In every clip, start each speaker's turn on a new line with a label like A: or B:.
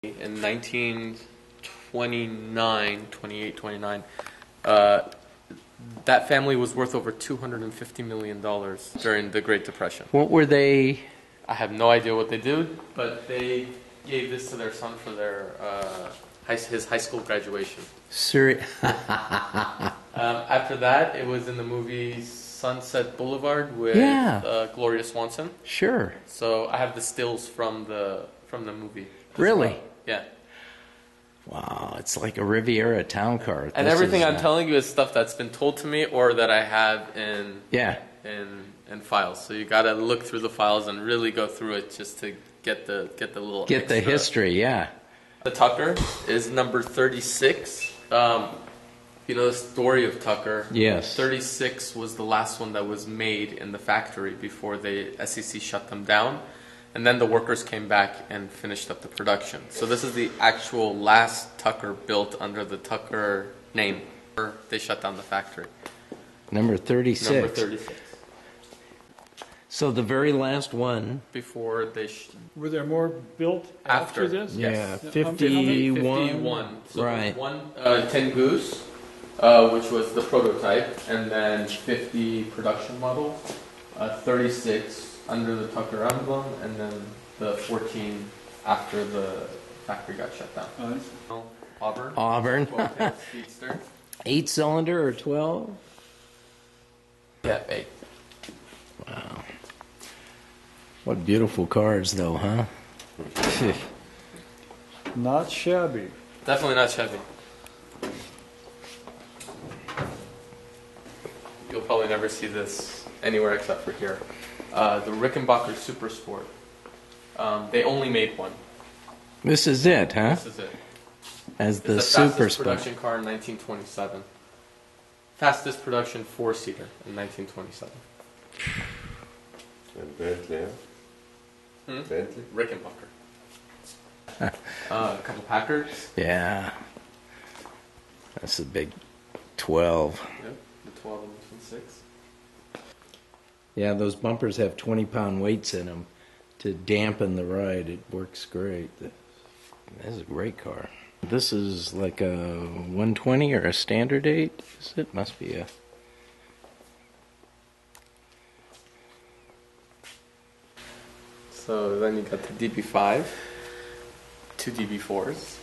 A: In 1929, 28, 29, that family was worth over $250 million during the Great Depression.
B: What were they?
A: I have no idea what they did, but they gave this to their son for their his high school graduation. After that, it was in the movie Sunset Boulevard with Gloria Swanson.
B: Sure.
A: So I have the stills from the movie.
B: Really?
A: Well. Yeah.
B: Wow, it's like a Riviera town car.
A: And everything I'm telling you is stuff that's been told to me or that I have in files. So you got to look through the files and really go through it just to get the
B: the history. Yeah.
A: The Tucker is number 36. You know the story of Tucker.
B: Yes.
A: 36 was the last one that was made in the factory before the SEC shut them down. And then the workers came back and finished up the production. So this is the actual last Tucker built under the Tucker name. They shut down the factory.
B: Number 36.
A: Number 36.
B: So the very last one.
A: Before they...
C: Were there more built after this?
B: Yeah,
A: yes.
B: 51.
A: So
B: right.
A: 10 Goose, which was the prototype, and then 50 production model, 36 under the Tucker emblem, and then the 14 after the factory got shut down. Auburn. 12-tailed speedster.
B: 8-cylinder or 12?
A: Yeah, 8.
B: Wow. What beautiful cars, though, huh?
C: Not shabby.
A: Definitely not Chevy. You'll probably never see this anywhere except for here. The Rickenbacker Super Sport. They only made one.
B: This is it, huh?
A: This is it.
B: As the
A: it's
B: Super
A: fastest
B: Sport.
A: production car in 1927. Fastest production 4-seater in 1927.
D: And Bentley, huh? Bentley?
A: Rickenbacker. A couple Packards.
B: Yeah. That's a big 12.
A: Yep, the 12 and the 6.
B: Yeah, those bumpers have 20-pound weights in them to dampen the ride. It works great. This is a great car. This is like a 120 or a standard 8, is it? Must be a...
A: So then you got the DB5, 2 DB4s.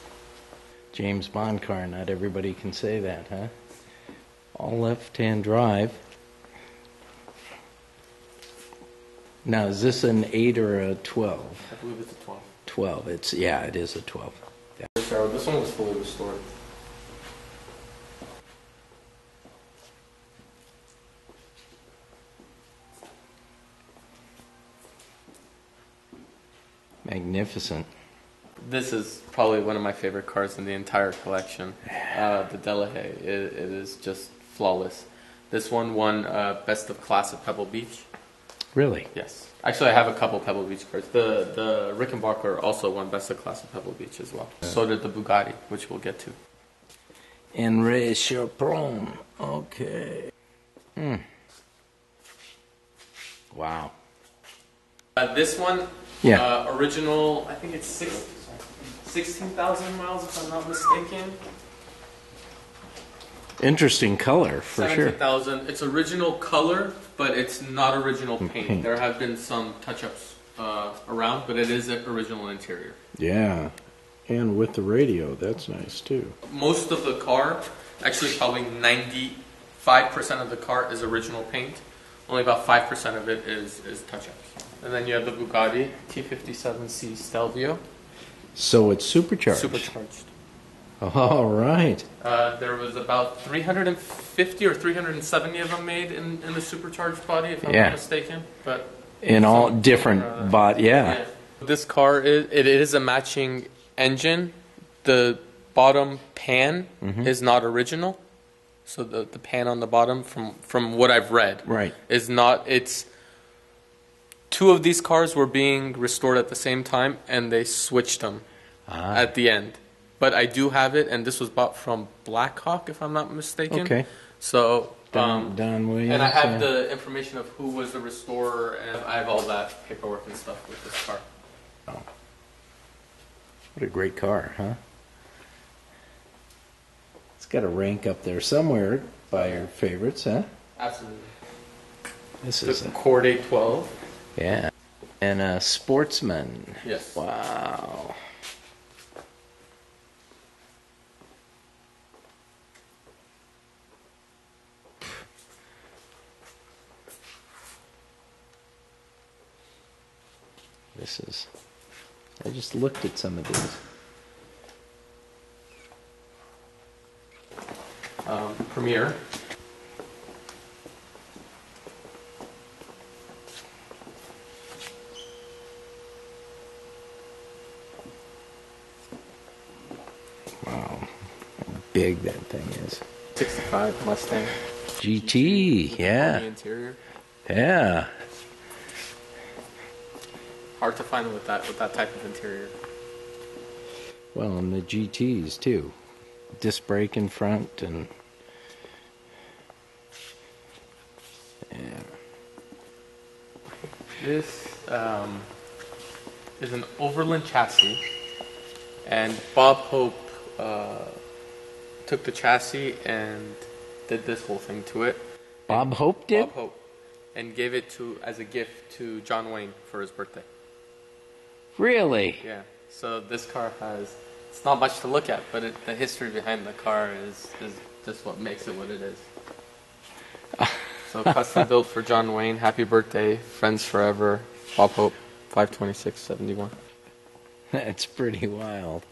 B: James Bond car, not everybody can say that, huh? All left-hand drive. Now, is this an 8 or a 12?
A: I believe it's a 12.
B: 12. It is a 12. Yeah.
A: So this one was fully restored.
B: Magnificent.
A: This is probably one of my favorite cars in the entire collection. The Delahaye. It is just flawless. This one won Best of Class at Pebble Beach.
B: Really?
A: Yes. Actually, I have a couple Pebble Beach cars. The Rickenbacker also won Best of Class at Pebble Beach as well. So did the Bugatti, which we'll get to.
B: Henri Chopron. Okay. Wow.
A: This one, original, I think it's 16,000 miles if I'm not mistaken.
B: Interesting color, for sure.
A: 17,000. It's original color, but it's not original paint. There have been some touch-ups around, but it is an original interior.
B: Yeah, and with the radio, that's nice too.
A: Most of the car, actually probably 95% of the car is original paint. Only about 5% of it is touch-ups. And then you have the Bugatti T57C Stelvio.
B: So it's supercharged.
A: Supercharged.
B: All right.
A: There was about 350 or 370 of them made in the supercharged body, if I'm not mistaken. But
B: in all different
A: yeah. This car is a matching engine. The bottom pan is not original. So the pan on the bottom, from what I've read, is not. It's two of these cars were being restored at the same time, and they switched them at the end. But I do have it, and this was bought from Blackhawk, if I'm not mistaken.
B: Okay.
A: So
B: Don Williams.
A: And I have the information of who was the restorer, and I have all that paperwork and stuff with this car.
B: Oh. What a great car, huh? It's got to rank up there somewhere by your favorites, huh?
A: Absolutely.
B: This
A: The
B: is a,
A: Corday 12.
B: yeah. And a Sportsman.
A: Yes.
B: Wow. This is, I just looked at some of these.
A: Premiere.
B: Wow. How big that thing is.
A: 65 Mustang.
B: GT,
A: On the
B: yeah.
A: interior.
B: Yeah.
A: Hard to find with that type of interior.
B: Well, and the GTs too. Disc brake in front and yeah.
A: This is an Overland chassis, and Bob Hope took the chassis and did this whole thing to it.
B: Bob Hope did?
A: Bob Hope, and gave it to as a gift to John Wayne for his birthday.
B: Really?
A: Yeah. So this car has, it's not much to look at, but the history behind the car is just what makes it what it is. So custom built for John Wayne. Happy birthday, friends forever. Bob Hope, 52671.
B: That's pretty wild.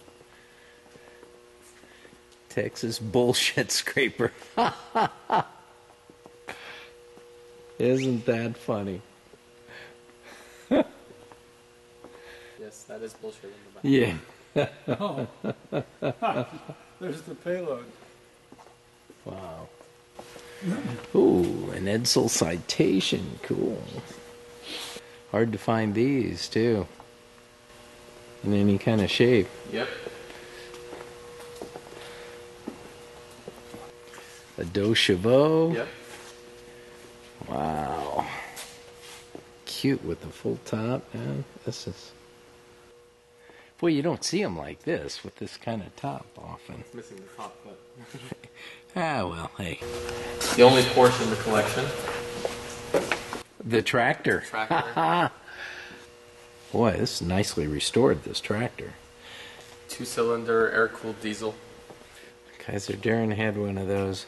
B: Texas bullshit scraper. Isn't that funny?
A: Yes, that is bullshit in the back.
B: Yeah.
C: Oh. There's the payload.
B: Wow. Ooh, an Edsel Citation. Cool. Hard to find these, too. In any kind of shape.
A: Yep.
B: A Dos Chevaux.
A: Yep.
B: Wow. Cute with the full top, man. This is... Boy, you don't see them like this, with this kind of top often.
A: It's missing the top, but
B: Ah, well, hey.
A: the only Porsche in the collection.
B: The tractor.
A: Tractor.
B: Boy, this is nicely restored, this tractor.
A: 2-cylinder air-cooled diesel.
B: Kaiser Darren had one of those.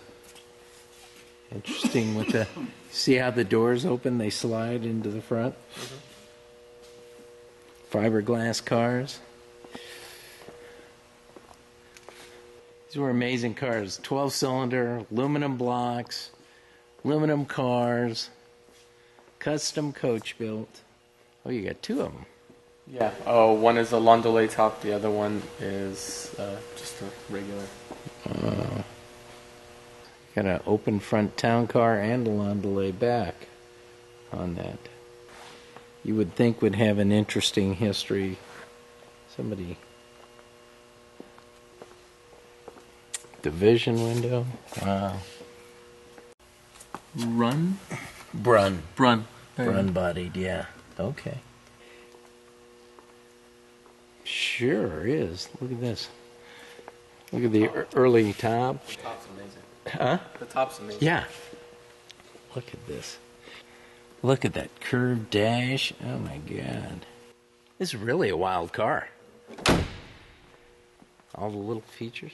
B: Interesting with the... See how the doors open? They slide into the front? Fiberglass cars. These were amazing cars. 12-cylinder, aluminum blocks, aluminum cars, custom coach built. Oh, you got two of them.
A: Yeah. Oh, one is a Landaulet top. The other one is just a regular.
B: Got an open front town car and a Landaulet back on that. You would think would have an interesting history. Somebody... Division window. Wow.
A: Run?
B: Brun.
A: Brun.
B: Brun bodied, yeah. Okay. Sure is. Look at this. Look at the early top.
A: The top's amazing.
B: Huh?
A: The top's amazing.
B: Yeah. Look at this. Look at that curved dash. Oh my God. This is really a wild car. All the little features.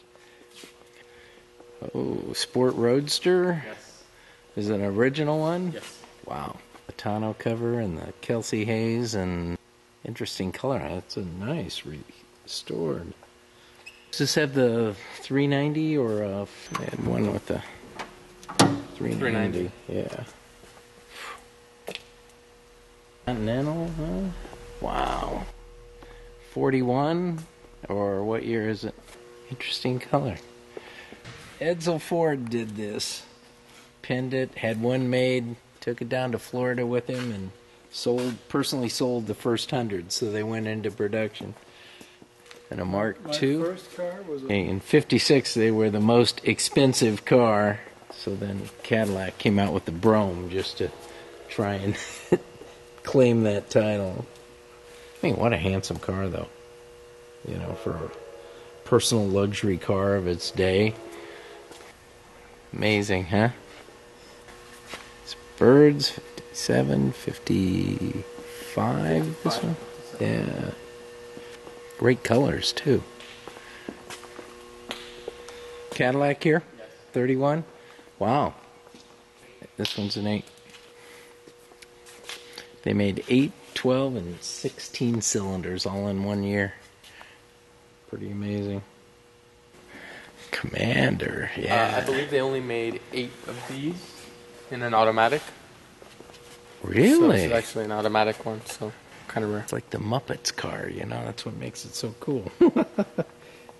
B: Oh, Sport Roadster.
A: Yes.
B: Is it an original one?
A: Yes.
B: Wow. The tonneau cover and the Kelsey Hayes and interesting color. That's a nice restored. Does this have the 390 or I had one with the 390? Yeah. Continental, huh? Wow. 41 or what year is it? Interesting color. Edsel Ford did this. Pinned it, had one made, took it down to Florida with him, and personally sold the first 100, so they went into production. And a Mark II.
C: My first car was a...
B: In '56, they were the most expensive car, so then Cadillac came out with the Brougham just to try and claim that title. I mean, what a handsome car, though. you know, for a personal luxury car of its day. Amazing, huh? It's birds, 57, 55, this one? Yeah. Great colors, too. Cadillac here?
A: Yes.
B: 31? Wow. This one's an 8. They made 8, 12, and 16 cylinders all in 1 year. Pretty amazing. Commander, yeah.
A: I believe they only made 8 of these in an automatic. So
B: Really?
A: this is actually an automatic one, so kind of rare.
B: It's like the Muppets car, you know? That's what makes it so cool.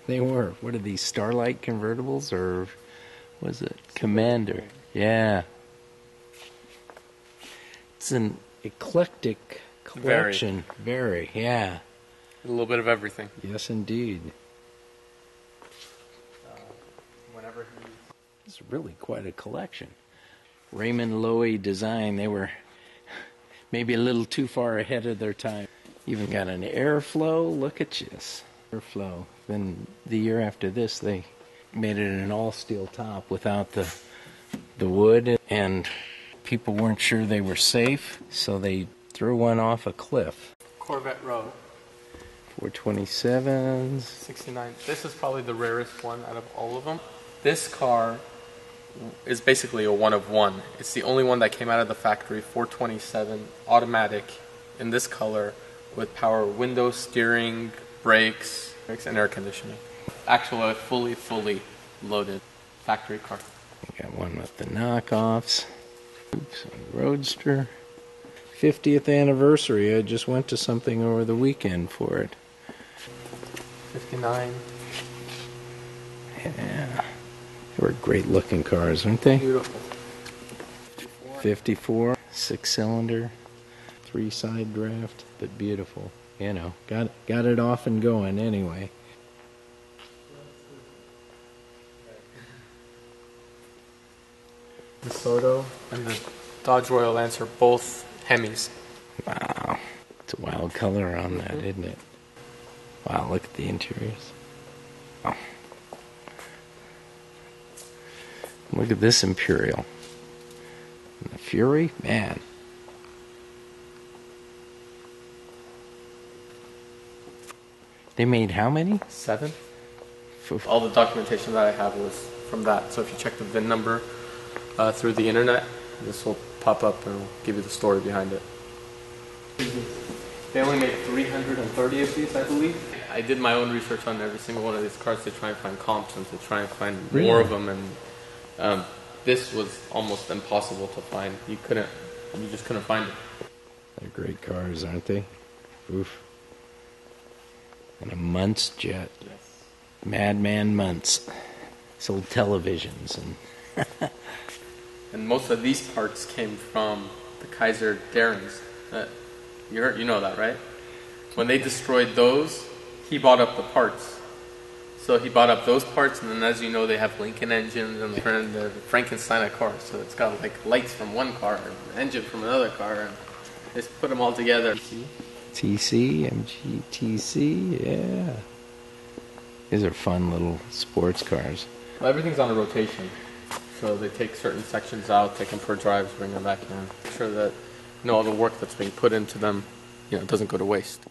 B: They were. What are these, Starlight convertibles, or was it Commander? Yeah. It's an eclectic collection. Very, yeah.
A: A little bit of everything.
B: Yes, indeed.
A: Whenever he...
B: It's really quite a collection. Raymond Loewy design. They were maybe a little too far ahead of their time. Even got an airflow. Look at this. Airflow. Then the year after this, they made it an all-steel top without the wood, and people weren't sure they were safe, so they threw one off a cliff.
A: Corvette Row.
B: 427s.
A: 69. This is probably the rarest one out of all of them. This car is basically a one of one. It's the only one that came out of the factory, 427, automatic, in this color, with power windows, steering, brakes, and air conditioning. Actual, fully loaded factory car.
B: We got one with the knockoffs. Oops, a Roadster. 50th anniversary. I just went to something over the weekend for it.
A: 59.
B: Yeah. They were great looking cars, weren't they?
A: Beautiful.
B: 54, 6-cylinder, 3-side draft, but beautiful. You know, got it off and going anyway.
A: The Soto and the Dodge Royal Lancer, both Hemis.
B: Wow. It's a wild color on that, isn't it? Wow, look at the interiors. Wow. Look at this Imperial. And the Fury, man. They made how many?
A: 7. All the documentation that I have was from that. So if you check the VIN number through the internet, this will pop up and it'll give you the story behind it. They only made 330 of these, I believe. I did my own research on every single one of these cars to try and find comps and to try and find more of them. And this was almost impossible to find. You just couldn't find it.
B: They're great cars, aren't they? Oof. And a Muntz jet.
A: Yes.
B: Madman Muntz. Sold televisions and
A: And most of these parts came from the Kaiser Darings. You know that, right? When they destroyed those, he bought up the parts. So he bought up those parts, and then as you know, they have Lincoln engines and the Frankenstein car. So it's got like lights from one car and an engine from another car, and they just put them all together.
B: TC, MGTC, yeah. These are fun little sports cars.
A: Well, everything's on a rotation. So they take certain sections out, take them for drives, bring them back in. Make sure that all the work that's being put into them, doesn't go to waste.